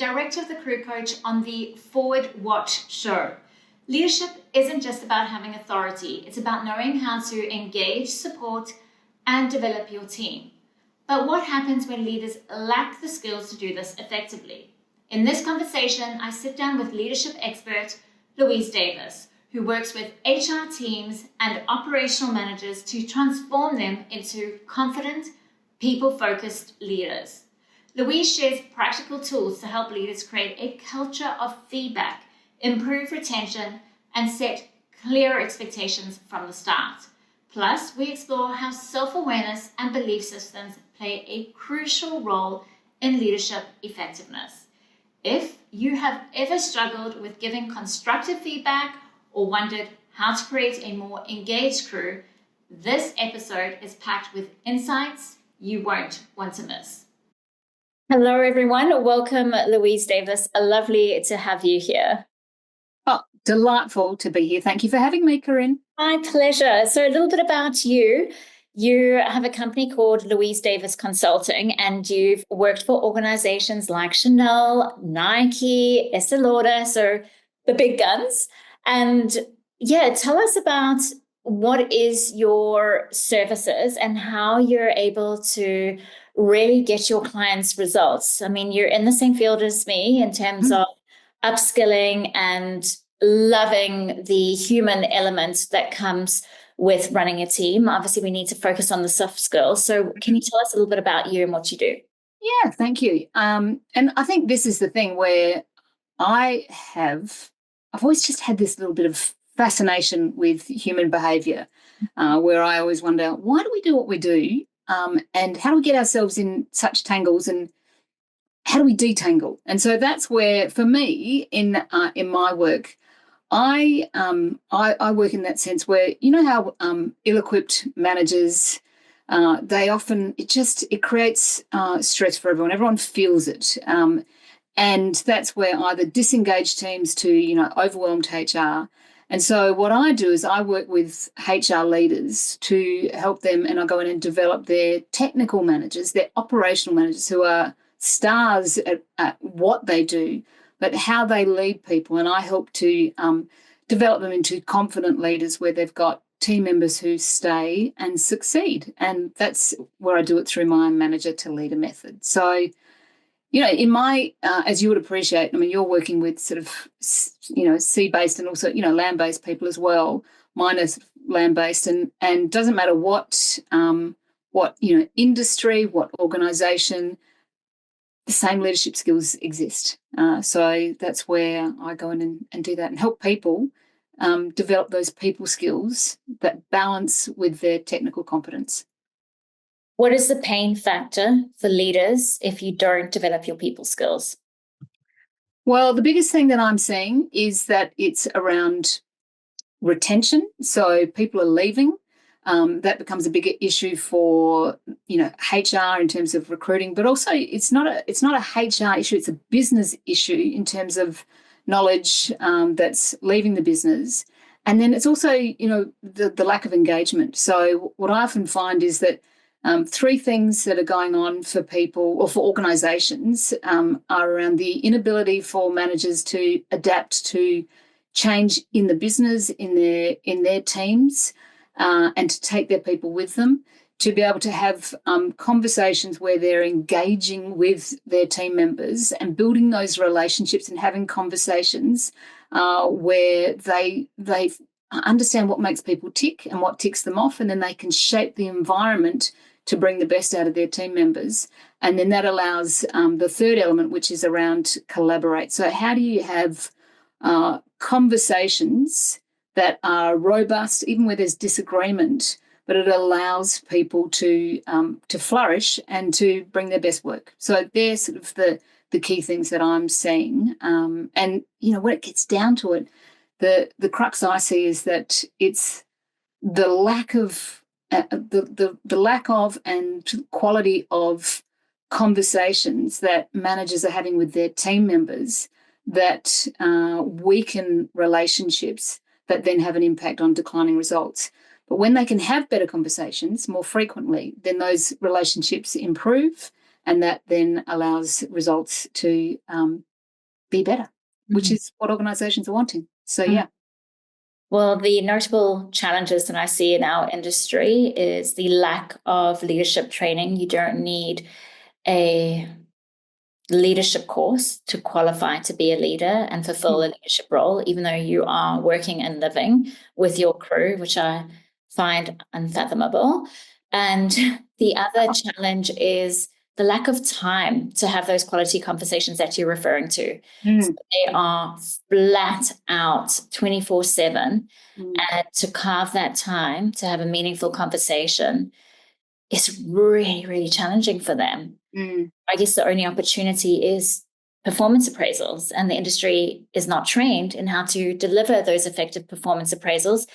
Director of the Crew Coach on the Forward Watch show. Leadership isn't just about having authority, it's about knowing how to engage, support, and develop your team. But what happens when leaders lack the skills to do this effectively? In this conversation, I sit down with leadership expert Louise Davis, who works with HR teams and operational managers to transform them into confident, people-focused leaders. Louise shares practical tools to help leaders create a culture of feedback, improve retention, and set clear expectations from the start. Plus, we explore how self-awareness and belief systems play a crucial role in leadership effectiveness. If you have ever struggled with giving constructive feedback or wondered how to create a more engaged crew, this episode is packed with insights you won't want to miss. Hello, everyone. Welcome, Louise Davis. Lovely to have you here. Oh, delightful to be here. Thank you for having me, Karine. My pleasure. So a little bit about you. You have a company called Louise Davis Consulting, and you've worked for organizations like Chanel, Nike, Estée Lauder, so the big guns. And yeah, tell us about what is your services and how you're able to really get your clients results. I mean, you're in the same field as me in terms of upskilling and loving the human element that comes with running a team. Obviously, we need to focus on the soft skills. So can you tell us a little bit about you and what you do? Yeah, thank you. And I think this is the thing where I've always just had this little bit of fascination with human behaviour, where I always wonder, why do we do what we do? And how do we get ourselves in such tangles, and how do we detangle? And so that's where, for me, in my work, I work in that sense where, you know how ill-equipped managers, they often, it creates stress for everyone. Everyone feels it. And that's where either disengaged teams to, overwhelmed HR. And so what I do is I work with HR leaders to help them, and I go in and develop their technical managers, their operational managers who are stars at what they do, but how they lead people. And I help to develop them into confident leaders where they've got team members who stay and succeed. And that's where I do it through my manager to leader method. So, in my, as you would appreciate, I mean, you're working with sort of, sea-based and also, land-based people as well. Mine is land-based, and doesn't matter what industry, what organisation, the same leadership skills exist. So that's where I go in and do that and help people develop those people skills that balance with their technical competence. What is the pain factor for leaders if you don't develop your people skills? Well, the biggest thing that I'm seeing is that it's around retention. So people are leaving. That becomes a bigger issue for HR in terms of recruiting, but also it's not a HR issue. It's a business issue in terms of knowledge that's leaving the business, and then it's also the lack of engagement. So what I often find is that three things that are going on for people or for organisations are around the inability for managers to adapt to change in the business, in their teams. And to take their people with them, to be able to have conversations where they're engaging with their team members and building those relationships and having conversations where they understand what makes people tick and what ticks them off, and then they can shape the environment to bring the best out of their team members. And then that allows the third element, which is around collaborate. So how do you have conversations that are robust, even where there's disagreement, but it allows people to flourish and to bring their best work. So they're sort of the key things that I'm seeing. And when it gets down to it, the crux I see is that it's the lack of the lack of and quality of conversations that managers are having with their team members that weaken relationships that then have an impact on declining results. But when they can have better conversations more frequently, then those relationships improve, and that then allows results to be better, which is what organizations are wanting. So, yeah. Well, the notable challenges that I see in our industry is the lack of leadership training. You don't need a leadership course to qualify to be a leader and fulfill a leadership role, even though you are working and living with your crew, which I find unfathomable. And the other challenge is the lack of time to have those quality conversations that you're referring to. So they are flat out 24/7. And to carve that time to have a meaningful conversation is really, really challenging for them. I guess the only opportunity is performance appraisals, and the industry is not trained in how to deliver those effective performance appraisals.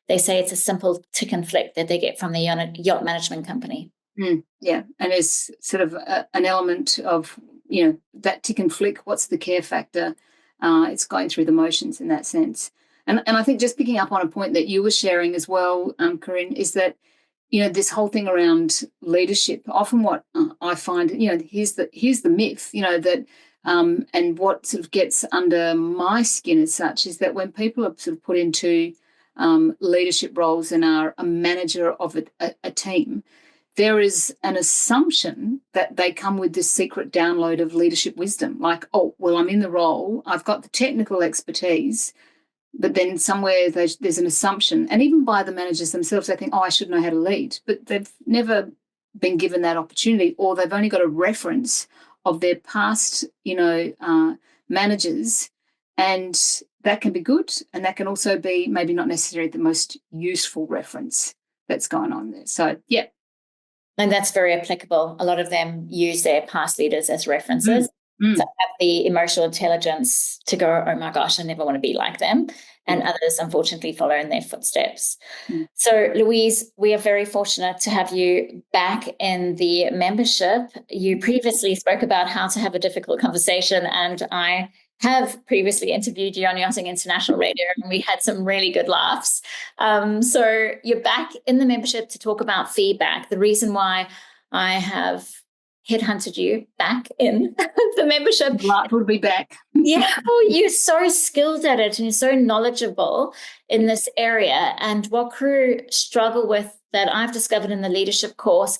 They say it's a simple tick and flick that they get from the yacht management company. Yeah, and there's sort of an element of, that tick and flick, what's the care factor? It's going through the motions in that sense. And I think just picking up on a point that you were sharing as well, Karine, is that, this whole thing around leadership, often what I find, here's the myth, that and what sort of gets under my skin as such is that when people are sort of put into leadership roles and are a manager of a team, there is an assumption that they come with this secret download of leadership wisdom, like, oh, well, I'm in the role, I've got the technical expertise, but then somewhere there's an assumption, and even by the managers themselves, they think, oh, I should know how to lead, but they've never been given that opportunity, or they've only got a reference of their past, managers, and that can be good, and that can also be maybe not necessarily the most useful reference that's going on there. So, yeah. And that's very applicable. A lot of them use their past leaders as references to have the emotional intelligence to go, oh my gosh, I never want to be like them. And others, unfortunately, follow in their footsteps. So, Louise, we are very fortunate to have you back in the membership. You previously spoke about how to have a difficult conversation, and I have previously interviewed you on Yachting International Radio, and we had some really good laughs. So you're back in the membership to talk about feedback. The reason why I have headhunted you back in the membership. Glad to be back. Yeah, well, you're so skilled at it and you're so knowledgeable in this area. And what crew struggle with that I've discovered in the leadership course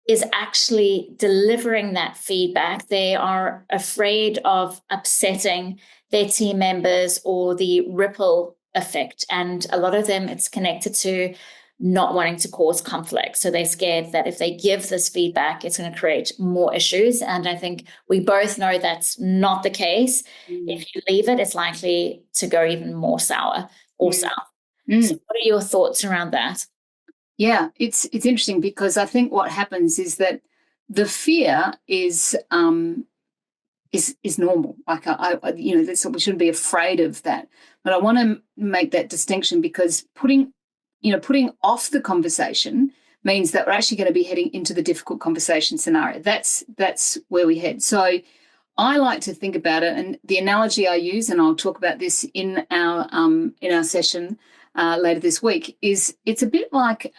is actually delivering that feedback. They are afraid of upsetting their team members or the ripple effect. And a lot of them, it's connected to not wanting to cause conflict. So they're scared that if they give this feedback, it's going to create more issues. And I think we both know that's not the case. If you leave it, it's likely to go even more sour or south. So what are your thoughts around that? Yeah, it's interesting because I think what happens is that the fear is normal. Like that's, we shouldn't be afraid of that. But I want to make that distinction because putting off the conversation means that we're actually going to be heading into the difficult conversation scenario. That's where we head. So I like to think about it, and the analogy I use, and I'll talk about this in our session later this week, is it's a bit like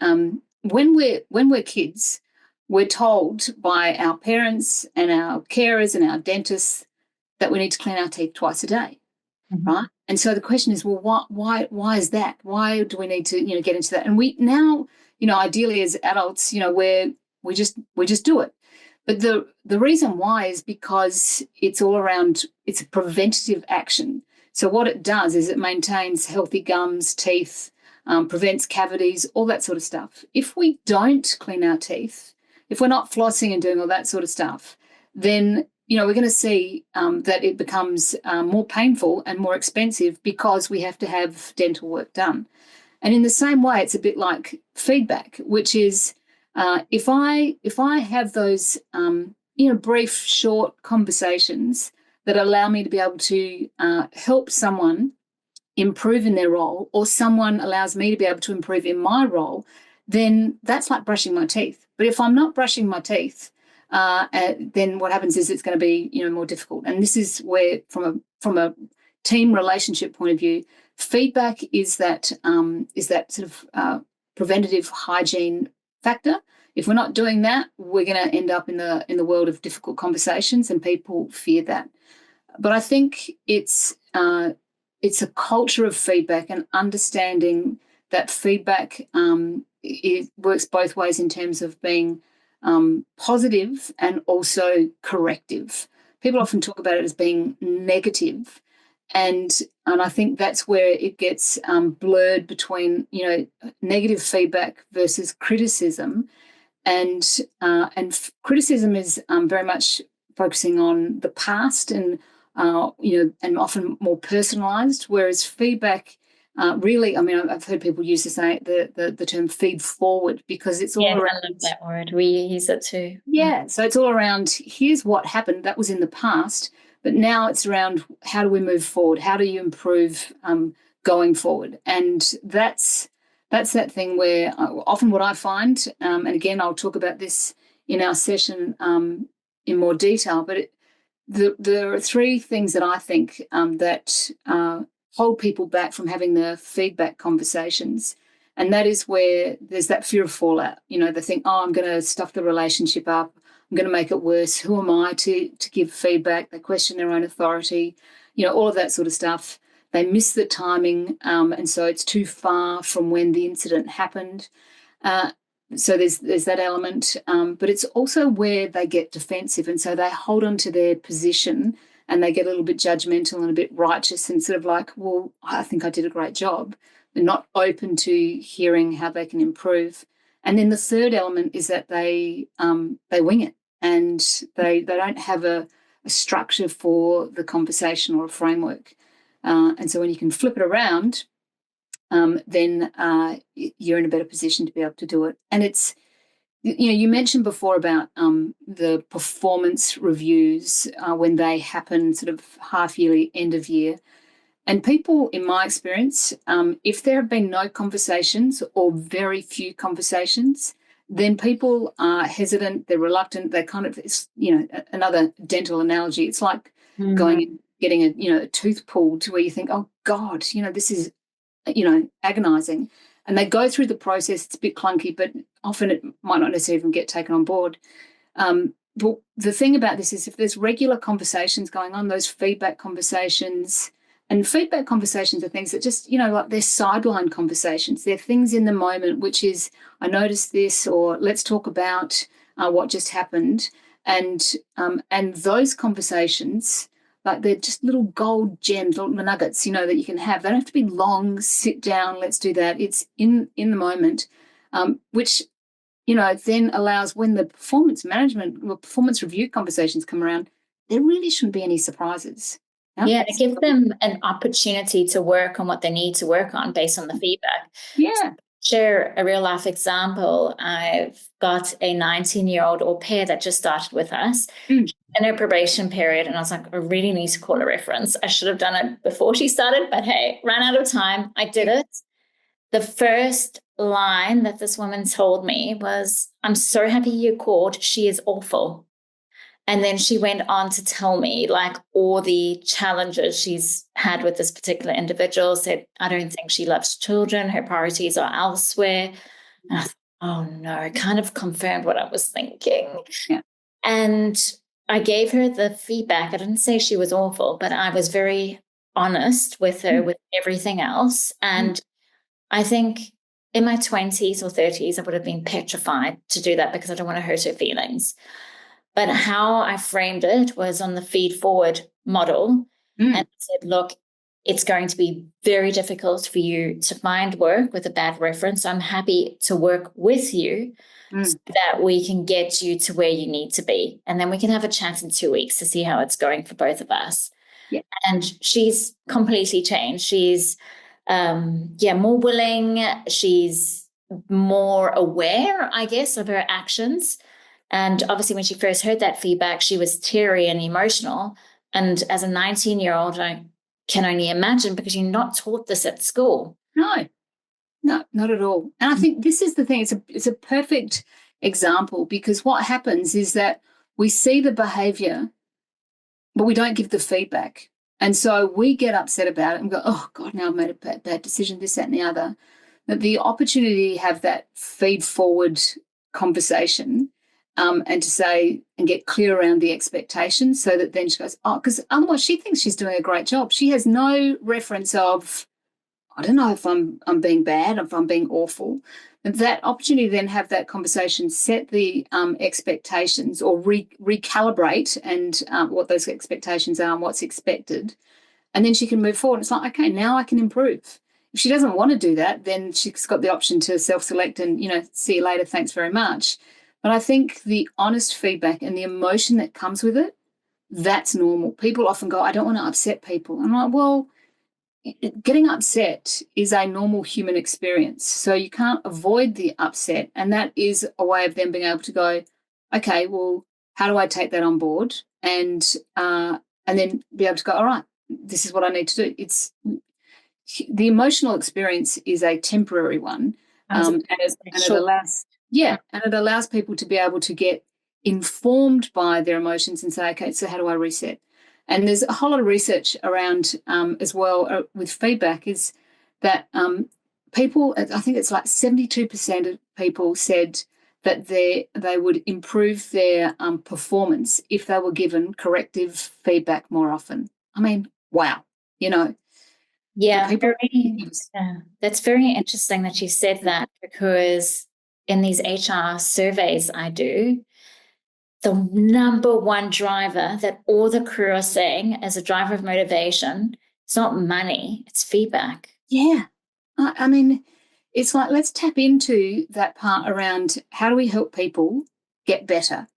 when we're kids, we're told by our parents and our carers and our dentists that we need to clean our teeth twice a day, right? And so the question is, well, why is that? Why do we need to get into that? And we now, ideally as adults, we just do it. But the reason why is because it's all around, it's a preventative action. So what it does is it maintains healthy gums, teeth, prevents cavities, all that sort of stuff. If we don't clean our teeth, if we're not flossing and doing all that sort of stuff, then, we're going to see that it becomes more painful and more expensive because we have to have dental work done. And in the same way, it's a bit like feedback, which is if I have those, brief, short conversations that allow me to be able to help someone improve in their role, or someone allows me to be able to improve in my role, then that's like brushing my teeth. But if I'm not brushing my teeth, then what happens is it's going to be more difficult. And this is where, from a team relationship point of view, feedback is that sort of preventative hygiene factor. If we're not doing that, we're going to end up in the world of difficult conversations, and people fear that. But I think it's a culture of feedback and understanding that feedback it works both ways in terms of being positive and also corrective. People often talk about it as being negative, and I think that's where it gets blurred between negative feedback versus criticism, and criticism is very much focusing on the past and and often more personalised, whereas feedback. Really, I mean, I've heard people use the term feed forward because it's all around. I love that word. We use it too. Yeah, so it's all around here's what happened, that was in the past, but now it's around how do we move forward? How do you improve going forward? And that's that thing where often what I find, and again, I'll talk about this in our session in more detail, but there are three things that I think that hold people back from having the feedback conversations. And that is where there's that fear of fallout. They think, oh, I'm going to stuff the relationship up. I'm going to make it worse. Who am I to give feedback? They question their own authority, all of that sort of stuff. They miss the timing, and so it's too far from when the incident happened. So there's that element, but it's also where they get defensive, and so they hold on to their position and they get a little bit judgmental and a bit righteous and sort of like, well, I think I did a great job. They're not open to hearing how they can improve. And then the third element is that they wing it, and they don't have a structure for the conversation or a framework. And so when you can flip it around, then you're in a better position to be able to do it. And it's, you mentioned before about the performance reviews when they happen sort of half yearly, end of year. And people, in my experience, if there have been no conversations or very few conversations, then people are hesitant, they're reluctant, they kind of, another dental analogy, it's like going and getting a tooth pulled, to where you think, oh God, this is, agonizing. And they go through the process, it's a bit clunky, but often it might not necessarily even get taken on board. But the thing about this is if there's regular conversations going on, those feedback conversations, and feedback conversations are things that just, like they're sideline conversations. They're things in the moment, which is, I noticed this, or let's talk about what just happened. And those conversations, like they're just little gold gems, little nuggets, that you can have. They don't have to be long, sit down, let's do that. It's in the moment, which, then allows when the performance management or performance review conversations come around, there really shouldn't be any surprises. Yeah, to give them an opportunity to work on what they need to work on based on the feedback. Yeah. Share a real life example. I've got a 19-year-old au pair that just started with us in her probation period. And I was like, I really need to call a reference. I should have done it before she started, but hey, ran out of time. I did it. The first line that this woman told me was, I'm so happy you called. She is awful. And then she went on to tell me like all the challenges she's had with this particular individual, said, I don't think she loves children. Her priorities are elsewhere. And I thought, oh no, it kind of confirmed what I was thinking. Yeah. And I gave her the feedback. I didn't say she was awful, but I was very honest with her with everything else. And I think in my 20s or 30s, I would have been petrified to do that because I don't want to hurt her feelings. But how I framed it was on the feed forward model and said, look, it's going to be very difficult for you to find work with a bad reference. I'm happy to work with you so that we can get you to where you need to be. And then we can have a chat in 2 weeks to see how it's going for both of us. Yeah. And she's completely changed. She's, more willing. She's more aware, I guess, of her actions. And obviously when she first heard that feedback, she was teary and emotional. And as a 19-year-old, I can only imagine because you're not taught this at school. No, not at all. And I think this is the thing. It's a perfect example because what happens is that we see the behaviour, but we don't give the feedback. And so we get upset about it and go, oh, God, now I've made a bad decision, this, that, and the other. But the opportunity to have that feed forward conversation and to say and get clear around the expectations, so that then she goes, oh, because otherwise she thinks she's doing a great job. She has no reference of, I don't know if I'm being bad, if I'm being awful. And that opportunity to then have that conversation, set the expectations, or recalibrate and what those expectations are and what's expected. And then she can move forward. It's like, okay, now I can improve. If she doesn't want to do that, then she's got the option to self-select and, see you later, thanks very much. But I think the honest feedback and the emotion that comes with it, that's normal. People often go, I don't want to upset people. I'm like, well, getting upset is a normal human experience. So you can't avoid the upset. And that is a way of them being able to go, okay, well, how do I take that on board? And then be able to go, all right, this is what I need to do. It's the emotional experience is a temporary one. And it allows people to be able to get informed by their emotions and say, okay, so how do I reset? And there's a whole lot of research around as well with feedback, is that people, I think it's like 72% of people said that they would improve their performance if they were given corrective feedback more often. I mean, wow, Yeah, that's very interesting that you said that, because in these HR surveys I do, the number one driver that all the crew are saying as a driver of motivation, it's not money, it's feedback. Yeah. I mean, it's like, let's tap into that part around how do we help people get better?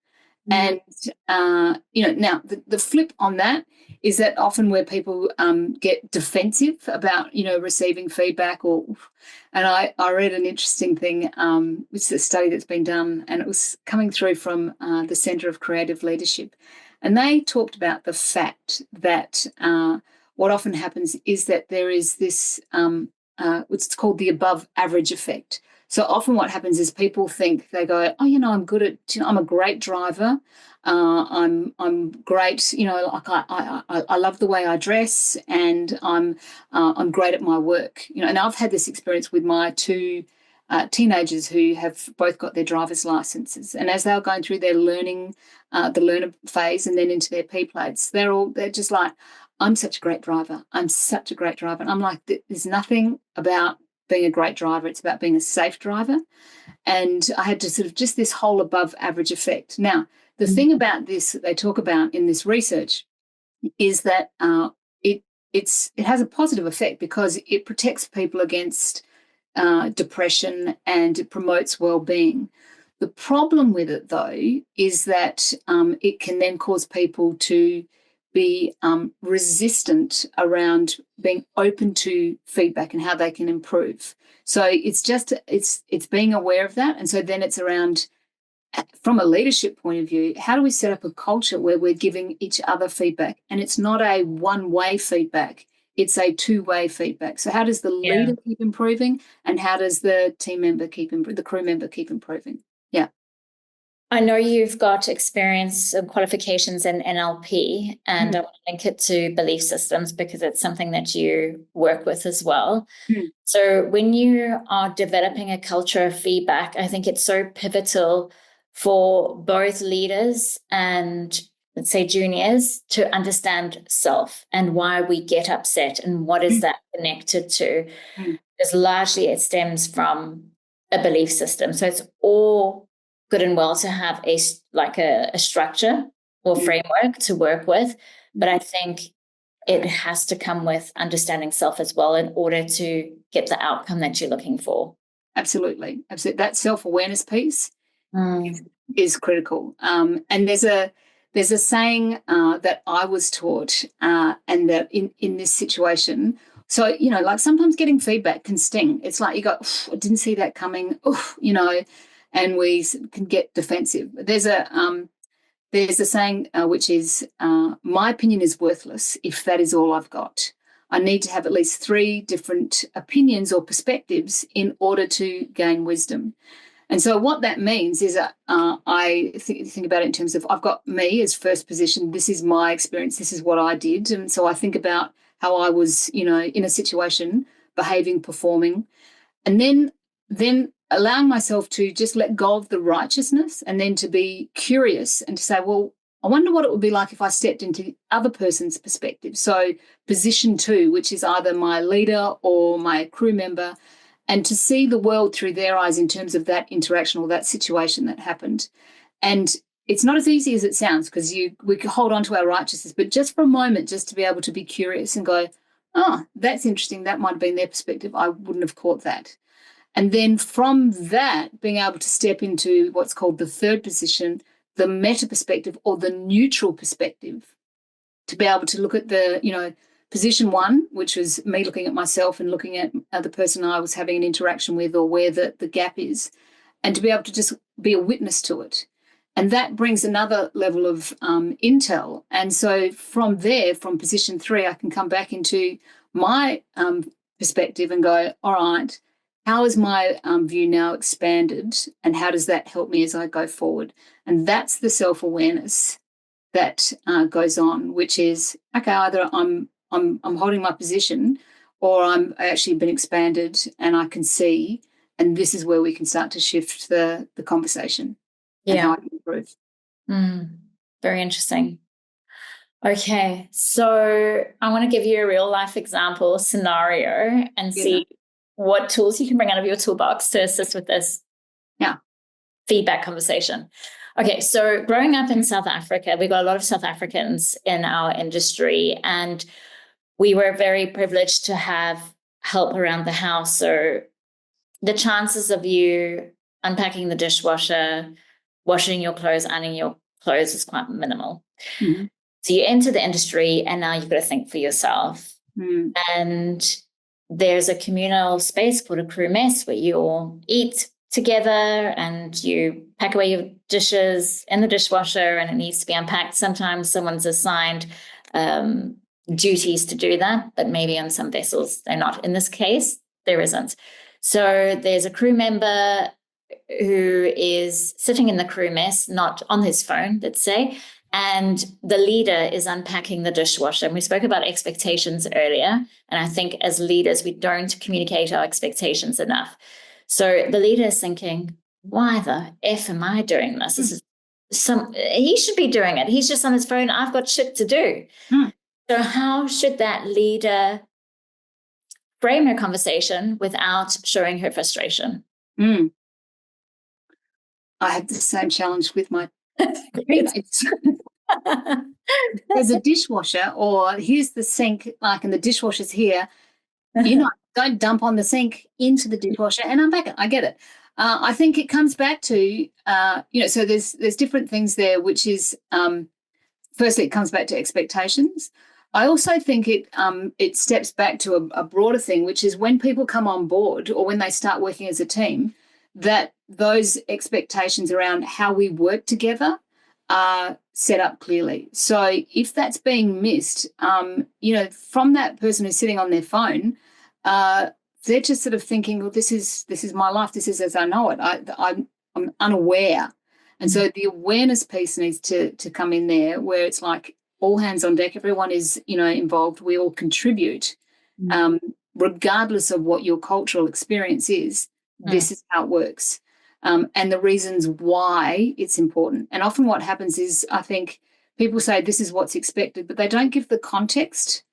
And, now the flip on that is that often where people get defensive about, receiving feedback and I read an interesting thing, it's a study that's been done, and it was coming through from the Centre of Creative Leadership. And they talked about the fact that what often happens is that there is this, what's called the above average effect. So often what happens is people think, they go, oh, I'm good at, I'm a great driver. I'm great, like I love the way I dress, and I'm great at my work. And I've had this experience with my two teenagers who have both got their driver's licenses. And as they were going through their learning, the learner phase, and then into their P plates, they're just like, I'm such a great driver. I'm such a great driver. And I'm like, there's nothing about being a great driver. It's about being a safe driver. And I had to sort of just this whole above average effect. Now, the thing about this that they talk about in this research is that it has a positive effect, because it protects people against depression, and it promotes well-being. The problem with it, though, is that it can then cause people to be resistant around being open to feedback and how they can improve. So it's being aware of that. And so then it's around, from a leadership point of view, how do we set up a culture where we're giving each other feedback? And it's not a one-way feedback, it's a two-way feedback. So how does the leader keep improving, and how does the team member the crew member keep improving? Yeah. I know you've got experience and qualifications in NLP, and I want to link it to belief systems because it's something that you work with as well. So when you are developing a culture of feedback, I think it's so pivotal for both leaders and, let's say, juniors to understand self and why we get upset and what is that connected to. Because largely it stems from a belief system. So it's all good and well to have a structure or framework to work with, but I think it has to come with understanding self as well in order to get the outcome that you're looking for. Absolutely. That self-awareness piece is critical. And there's a saying that I was taught, and that in this situation, so, like sometimes getting feedback can sting. It's like you go, I didn't see that coming, and we can get defensive. There's a saying which is, my opinion is worthless if that is all I've got. I need to have at least 3 different opinions or perspectives in order to gain wisdom. And so what that means is I think about it in terms of, I've got me as first position. This is my experience. This is what I did. And so I think about how I was, in a situation, behaving, performing. And then allowing myself to just let go of the righteousness and then to be curious and to say, well, I wonder what it would be like if I stepped into the other person's perspective. So position 2, which is either my leader or my crew member, and to see the world through their eyes in terms of that interaction or that situation that happened. And it's not as easy as it sounds, because we can hold on to our righteousness, but just for a moment, just to be able to be curious and go, oh, that's interesting. That might have been their perspective. I wouldn't have caught that. And then from that, being able to step into what's called the third position, the meta perspective or the neutral perspective, to be able to look at the, position 1, which was me looking at myself and looking at the person I was having an interaction with or where the gap is, and to be able to just be a witness to it. And that brings another level of intel. And so from there, from position 3, I can come back into my perspective and go, all right, how is my view now expanded, and how does that help me as I go forward? And that's the self-awareness that goes on, which is, okay, either I'm holding my position, or I'm actually been expanded and I can see, and this is where we can start to shift the conversation. And how I can improve. Very interesting. Okay, so I want to give you a real life example scenario and see what tools you can bring out of your toolbox to assist with this feedback conversation. Okay, so growing up in South Africa, we got a lot of South Africans in our industry, and we were very privileged to have help around the house. So the chances of you unpacking the dishwasher, washing your clothes, ironing your clothes is quite minimal. Mm-hmm. So you enter the industry and now you've got to think for yourself. And there's a communal space called a crew mess where you all eat together and you pack away your dishes in the dishwasher and it needs to be unpacked. Sometimes someone's assigned duties to do that, but maybe on some vessels they're not. In this case, there isn't. So there's a crew member who is sitting in the crew mess, not on his phone, let's say, and the leader is unpacking the dishwasher. And we spoke about expectations earlier, and I think as leaders, we don't communicate our expectations enough. So the leader is thinking, why the F am I doing this? This is he should be doing it. He's just on his phone. I've got shit to do. So how should that leader frame her conversation without showing her frustration? I had the same challenge with my teammates. There's a dishwasher, or here's the sink, like, and the dishwasher's here. Don't dump on the sink into the dishwasher and unpack it. I get it. I think it comes back to, so there's different things there, which is, firstly, it comes back to expectations. I also think it steps back to a broader thing, which is when people come on board or when they start working as a team, that those expectations around how we work together are set up clearly. So if that's being missed, from that person who's sitting on their phone, they're just sort of thinking, well, this is my life. This is as I know it. I'm unaware. And so the awareness piece needs to come in there, where it's like all hands on deck. Everyone is, involved. We all contribute, regardless of what your cultural experience is. This is how it works. And the reasons why it's important. And often what happens is, I think people say this is what's expected, but they don't give the context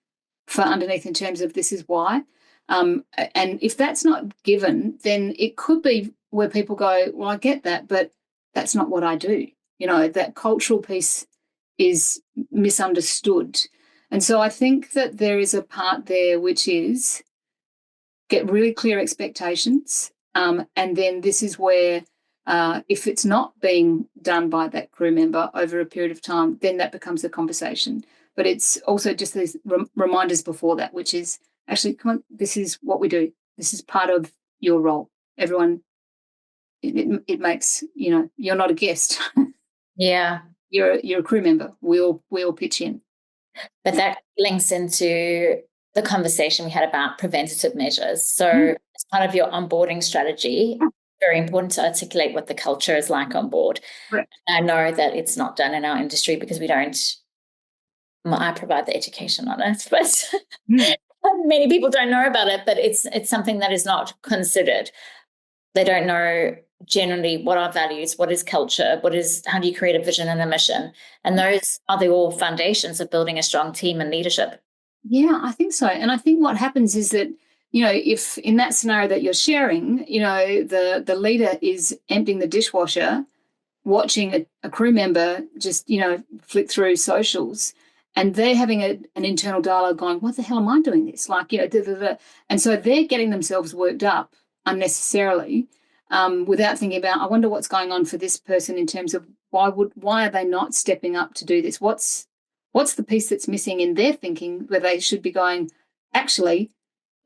for underneath in terms of this is why. And if that's not given, then it could be where people go, well, I get that, but that's not what I do. That cultural piece is misunderstood. And so I think that there is a part there which is get really clear expectations. And then this is where if it's not being done by that crew member over a period of time, then that becomes a conversation. But it's also just these reminders before that, which is actually, come on, this is what we do. This is part of your role. Everyone, it makes, you're not a guest. Yeah. You're a crew member. We all pitch in. But that links into the conversation we had about preventative measures. So as part of your onboarding strategy, very important to articulate what the culture is like on board. Right. I know that it's not done in our industry because we don't, I provide the education on it, but many people don't know about it, but it's something that is not considered. They don't know generally what are values, what is culture, how do you create a vision and a mission? And those are the all foundations of building a strong team and leadership. Yeah, I think so. And I think what happens is that, if in that scenario that you're sharing, the leader is emptying the dishwasher, watching a crew member just, flick through socials, and they're having an internal dialogue going, what the hell am I doing this? Like, da, da, da. And so they're getting themselves worked up unnecessarily, without thinking about, I wonder what's going on for this person in terms of why are they not stepping up to do this? What's the piece that's missing in their thinking where they should be going, actually,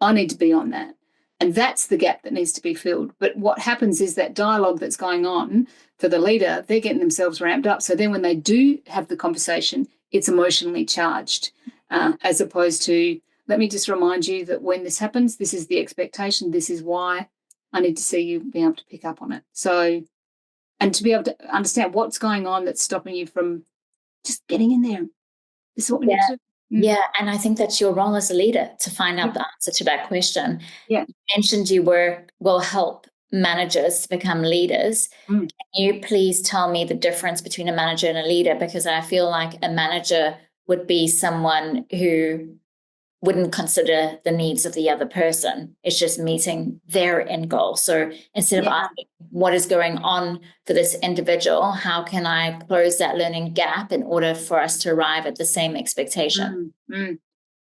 I need to be on that. And that's the gap that needs to be filled. But what happens is that dialogue that's going on for the leader, they're getting themselves ramped up. So then when they do have the conversation, it's emotionally charged, as opposed to, let me just remind you that when this happens, this is the expectation, this is why I need to see you be able to pick up on it. So, and to be able to understand what's going on that's stopping you from just getting in there. This is what we need to do. Yeah, and I think that's your role as a leader to find out the answer to that question. Yeah. You mentioned you will help managers to become leaders. Can you please tell me the difference between a manager and a leader? Because I feel like a manager would be someone who wouldn't consider the needs of the other person. It's just meeting their end goal. So instead of asking what is going on for this individual, how can I close that learning gap in order for us to arrive at the same expectation?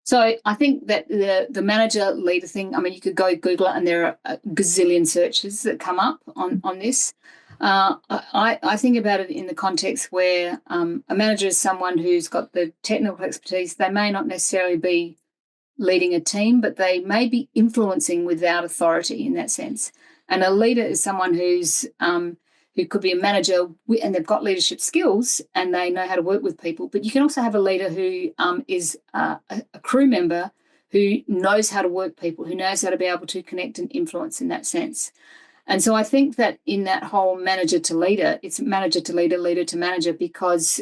So I think that the manager leader thing, I mean, you could go Google it and there are a gazillion searches that come up on this. I think about it in the context where a manager is someone who's got the technical expertise. They may not necessarily be leading a team, but they may be influencing without authority in that sense. And a leader is someone who's who could be a manager and they've got leadership skills and they know how to work with people. But you can also have a leader who is a crew member who knows how to work people, who knows how to be able to connect and influence in that sense. And so I think that in that whole manager to leader, it's manager to leader, leader to manager, because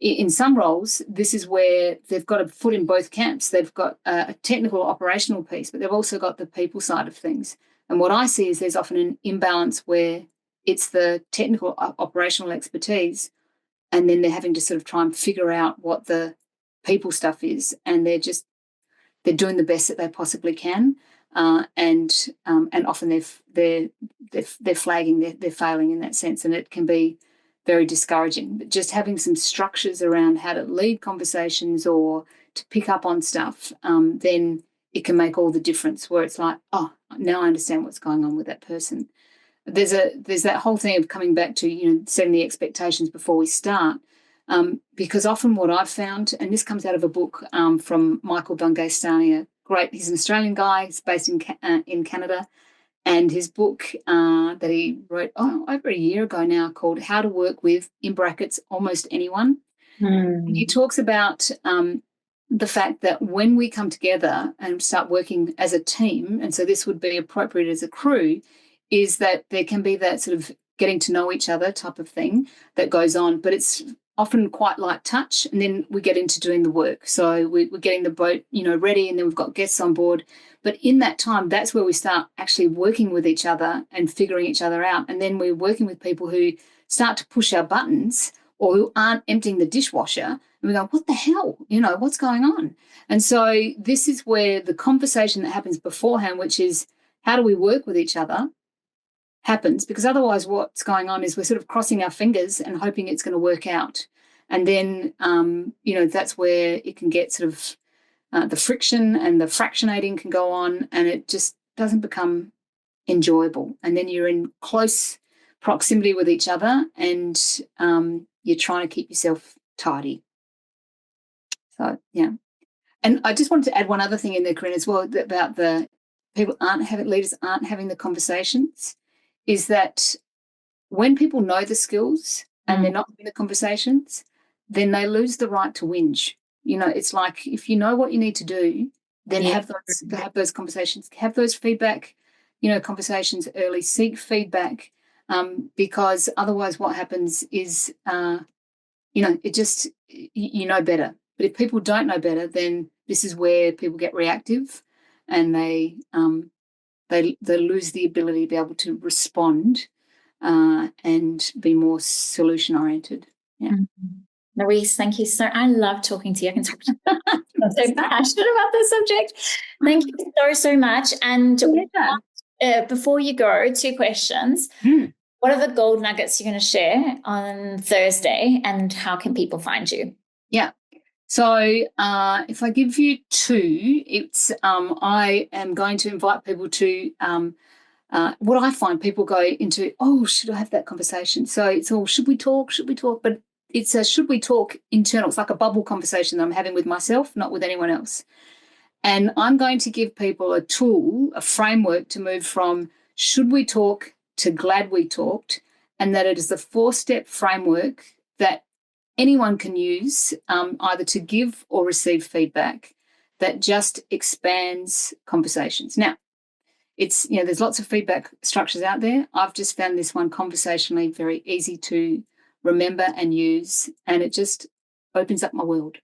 in some roles, this is where they've got a foot in both camps. They've got a technical operational piece, but they've also got the people side of things. And what I see is there's often an imbalance where it's the technical operational expertise, and then they're having to sort of try and figure out what the people stuff is, and they're doing the best that they possibly can, and often they're flagging, they're failing in that sense, and it can be very discouraging. But just having some structures around how to lead conversations or to pick up on stuff, then it can make all the difference, where it's like, oh, now I understand what's going on with that person. There's that whole thing of coming back to, setting the expectations before we start, because often what I've found, and this comes out of a book from Michael Bungay-Stania, great, he's an Australian guy, he's based in Canada, and his book that he wrote over a year ago now, called How to Work with, in brackets, Almost Anyone. He talks about the fact that when we come together and start working as a team, and so this would be appropriate as a crew, is that there can be that sort of getting to know each other type of thing that goes on, but it's often quite light touch, and then we get into doing the work. So we're getting the boat, ready, and then we've got guests on board. But in that time, that's where we start actually working with each other and figuring each other out. And then we're working with people who start to push our buttons or who aren't emptying the dishwasher. And we go, what the hell? What's going on? And so this is where the conversation that happens beforehand, which is how do we work with each other, happens, because otherwise what's going on is we're sort of crossing our fingers and hoping it's going to work out. And then, that's where it can get sort of the friction and the fractionating can go on, and it just doesn't become enjoyable. And then you're in close proximity with each other, and you're trying to keep yourself tidy. So, yeah. And I just wanted to add one other thing in there, Karine, as well, about the leaders aren't having the conversations, is that when people know the skills and they're not having the conversations, then they lose the right to whinge. It's like, if you know what you need to do, then have those conversations, have those feedback, conversations early, seek feedback, because otherwise what happens is, it just, better. But if people don't know better, then this is where people get reactive and they they lose the ability to be able to respond and be more solution oriented. Yeah. Louise, thank you I love talking to you. I can talk to you. I'm so passionate about this subject. Thank you so much. And before you go, 2 questions. What are the gold nuggets you're going to share on Thursday, and how can people find you? Yeah. So if I give you 2, it's I am going to invite people to what I find people go into, should I have that conversation? So it's all, should we talk? But it's a should we talk internal. It's like a bubble conversation that I'm having with myself, not with anyone else. And I'm going to give people a tool, a framework to move from should we talk to glad we talked, and that it is the 4-step framework that anyone can use either to give or receive feedback that just expands conversations. Now, it's, there's lots of feedback structures out there. I've just found this one conversationally very easy to remember and use, and it just opens up my world.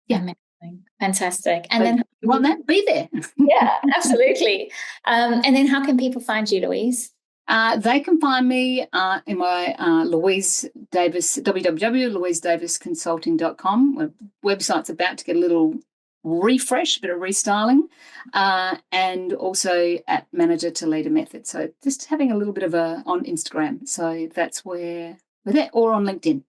Yeah. Amazing. Fantastic. And then you want that? Be there. Yeah, absolutely. And then how can people find you, Louise? They can find me in my Louise Davis, www.louisedavisconsulting.com. My website's about to get a little refresh, a bit of restyling, and also at Manager to Leader Method. So just having a little bit of on Instagram. So that's where we're there, or on LinkedIn.